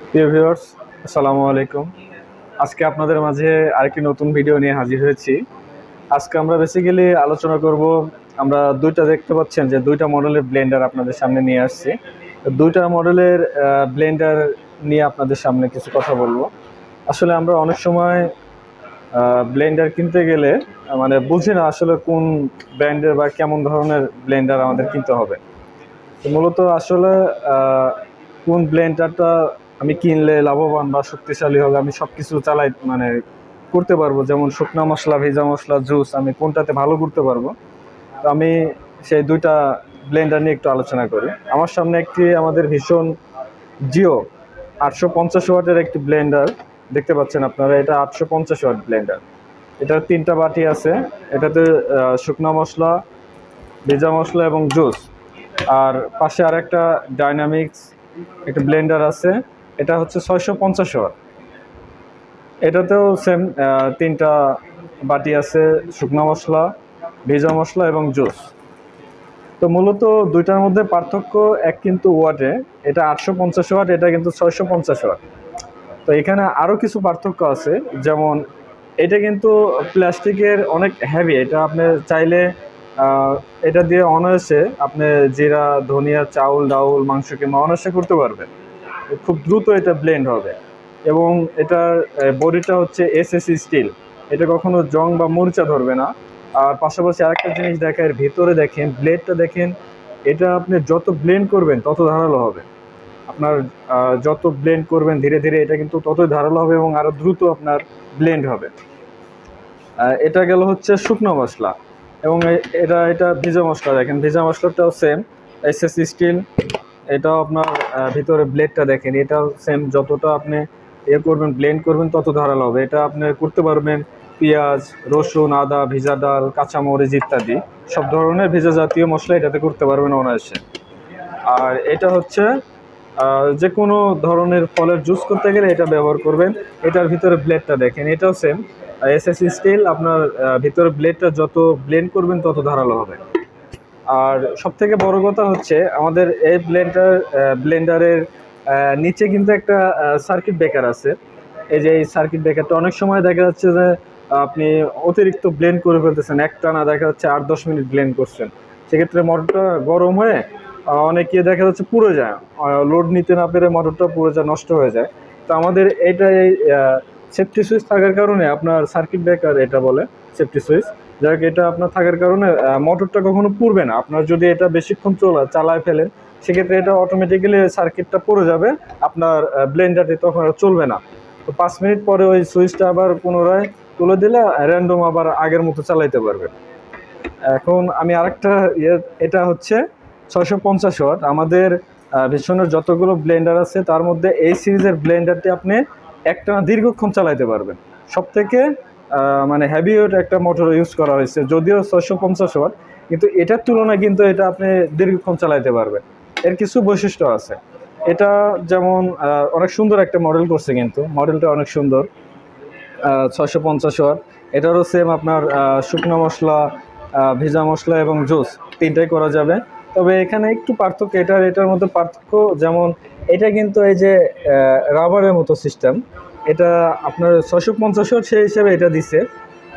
প্রিয় ভিউয়ার্স, আসসালামু আলাইকুম। আজকে আপনাদের মাঝে আরেকটি নতুন ভিডিও নিয়ে হাজির হয়েছি। আজকে আমরা বেসিক্যালি আলোচনা করব, আমরা দুইটা দেখতে পাচ্ছেন যে দুইটা মডেলের ব্লেন্ডার আপনাদের সামনে নিয়ে আসছি। দুইটা মডেলের ব্লেন্ডার নিয়ে আপনাদের সামনে কিছু কথা বলবো। আসলে আমরা অনেক সময় ব্লেন্ডার কিনতে গেলে মানে বুঝি না আসলে কোন ব্র্যান্ডের বা কেমন ধরনের ব্লেন্ডার আমাদের কিনতে হবে। তো মূলত আসলে কোন ব্লেন্ডারটা আমি কিনলে লাভবান বা শক্তিশালী হবে, আমি সব কিছু চালাই মানে করতে পারবো, যেমন শুকনো মশলা, ভেজা মশলা, জুস, আমি কোনটাতে ভালো করতে পারবো। তো আমি সেই দুইটা ব্লেন্ডার নিয়ে একটু আলোচনা করি। আমার সামনে একটি আমাদের ভীষণ জিও 850 ওয়াটের একটি ব্লেন্ডার দেখতে পাচ্ছেন আপনারা। এটা 850 ওয়াট ব্লেন্ডার। এটার 3টা বাটি আছে। এটাতে শুকনো মশলা, ভেজা মশলা এবং জুস। আর পাশে আরেকটা ডাইনামিক্স একটা ব্লেন্ডার আছে। এটা হচ্ছে 650 ওয়াট। এটাতেও সেম 3টা বাটি আছে, শুকনো মশলা, ভেজা মশলা এবং জুস। তো মূলত দুইটার মধ্যে পার্থক্য এক কিন্তু ওয়াটে। এটা 850 ওয়াট, এটা কিন্তু 650 ওয়াট। তো এখানে আরও কিছু পার্থক্য আছে, যেমন এটা কিন্তু প্লাস্টিকের অনেক হেভি। এটা আপনি চাইলে এটা দিয়ে অনায়াসে আপনি জিরা, ধনিয়া, চাউল, ডাউল, মাংস কিংবা অনায়াসে করতে পারবেন। খুব দ্রুত এটা ব্লেন্ড হবে। এবং এটার বডিটা হচ্ছে এসএসসি স্টিল। এটা কখনো জং বা মরিচা ধরবে না। আর পাশাপাশি আরেকটা জিনিস দেখেন, এর ভিতরে দেখেন, ব্লেডটা দেখেন। এটা আপনি যত ব্লেন্ড করবেন তত ধারালো হবে। আপনার যত ব্লেন্ড করবেন ধীরে ধীরে এটা কিন্তু ততই ধারালো হবে এবং আরও দ্রুত আপনার ব্লেন্ড হবে। এটা গেল হচ্ছে শুকনো মশলা। এবং এটা ভেজা মশলা। দেখেন ভেজা মশলাটাও সেম, এসএসসি স্টিল। এটাও আপনার ভিতরে ব্লেডটা দেখেন, এটাও সেম। যতটা আপনি করবেন, ব্লেন্ড করবেন, তত ধারালো হবে। এটা আপনি করতে পারবেন পেঁয়াজ, রসুন, আদা, ভেজা ডাল, কাঁচামরিচ ইত্যাদি সব ধরনের ভেজা জাতীয় মশলা এটাতে করতে পারবেন অনায়াসে। আর এটা হচ্ছে যে কোনো ধরনের ফলের জুস করতে গেলে এটা ব্যবহার করবেন। এটার ভিতরে ব্লেডটা দেখেন, এটাও সেম এসএসসি স্টিল। আপনার ভিতরে ব্লেডটা যত ব্লেন্ড করবেন তত ধারালো হবে। আর সবথেকে বড় কথা হচ্ছে আমাদের এই ব্লেন্ডারের নিচে কিন্তু একটা সার্কিট ব্রেকার আছে। এই যে এই সার্কিট ব্রেকারটা অনেক সময় দেখা যাচ্ছে যে আপনি অতিরিক্ত ব্লেন্ড করে ফেলতেছেন, একটানা দেখা যাচ্ছে 8-10 মিনিট ব্লেন্ড করছেন। সেক্ষেত্রে মোটরটা গরম হয়ে অনেকে দেখা যাচ্ছে পুড়ে যায়, লোড নিতে না পেরে মোটরটা পুড়ে যায়, নষ্ট হয়ে যায়। তো আমাদের এটা এই সেফটি সুইচ থাকার কারণে, আপনার সার্কিট ব্রেকার এটা বলে সেফটি সুইচ, যাক এটা আপনার থাকার কারণে মোটরটা কখনো পুড়বে না। আপনার যদি এটা বেশিক্ষণ চালায় ফেলেন, সেক্ষেত্রে এটা অটোমেটিক্যালি সার্কিটটা পড়ে যাবে, আপনার ব্লেন্ডারটি তখন আর চলবে না। তো 5 মিনিট পরে ওই সুইচটা আবার পুনরায় তুলে দিলে র্যান্ডম আবার আগের মতো চালাইতে পারবে। এখন আমি আরেকটা এটা হচ্ছে 650 ওয়াট। আমাদের ভীষণের যতগুলো ব্লেন্ডার আছে তার মধ্যে এই সিরিজের ব্লেন্ডারটি আপনি একটা দীর্ঘক্ষণ চালাইতে পারবেন। সব থেকে মানে হেভি ওয়েট একটা মোটর ইউজ করা হয়েছে, যদিও 650 ওয়াট, কিন্তু এটার তুলনায় কিন্তু এটা আপনি দীর্ঘক্ষণ চালাইতে পারবেন। এর কিছু বৈশিষ্ট্য আছে। এটা যেমন অনেক সুন্দর একটা মডেল করছে, কিন্তু মডেলটা অনেক সুন্দর। 650 ওয়াট। এটারও সেম আপনার শুকনো মশলা, ভেজা মশলা এবং জুস তিনটাই করা যাবে। তবে এখানে একটু পার্থক্য, এটার মধ্যে পার্থক্য, যেমন এটা কিন্তু এই যে রাবারের মতো সিস্টেম। এটা আপনার 650 ওয়াট সেই হিসেবে এটা দিছে।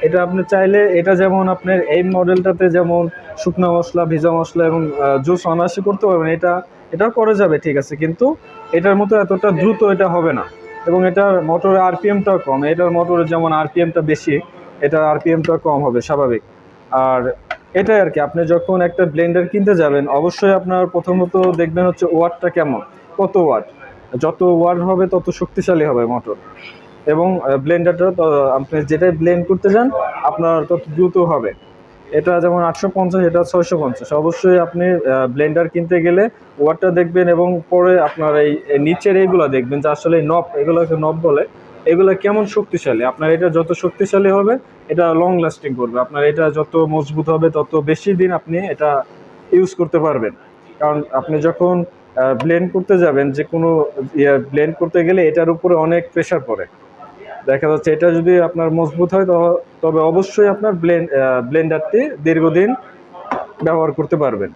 এটা আপনি চাইলে এটা যেমন আপনার এই মডেলটাতে যেমন শুকনো মশলা, ভেজা মশলা এবং জুস অনায়াসে করতে পারবেন, এটাও করা যাবে, ঠিক আছে, কিন্তু এটার মতো এতটা দ্রুত এটা হবে না। এবং এটার মোটরের আরপিএমটাও কম। এটার মোটরের যেমন আরপিএমটা বেশি, এটার আরপিএমটা কম হবে স্বাভাবিক। আর এটাই আর কি, আপনি যখন একটা ব্লেন্ডার কিনতে যাবেন অবশ্যই আপনার প্রথমত দেখবেন হচ্ছে ওয়াটটা কেমন, কত ওয়াট। যত ওয়াট হবে তত শক্তিশালী হবে মোটর। এবং ব্লেন্ডারটা আপনি যেটাই ব্লেন্ড করতে যান আপনার তত দ্রুত হবে। এটা যেমন 850, এটা 650। অবশ্যই আপনি ব্লেন্ডার কিনতে গেলে ওয়াটটা দেখবেন এবং পরে আপনার এই নিচের এইগুলো দেখবেন যে আসলে নব, এগুলোকে নব বলে, এগুলো কেমন শক্তিশালী। আপনার এটা যত শক্তিশালী হবে এটা লং লাস্টিং করবে। আপনার এটা যত মজবুত হবে তত বেশি দিন আপনি এটা ইউজ করতে পারবেন। কারণ আপনি যখন ব্লেন্ড করতে যাবেন, যে কোনো ব্লেন্ড করতে গেলে এটার উপরে অনেক প্রেশার পড়ে। দেখা যাচ্ছে এটা যদি আপনার মজবুত হয় তবে অবশ্যই আপনার ব্লেন্ডারটি দীর্ঘদিন ব্যবহার করতে পারবেন।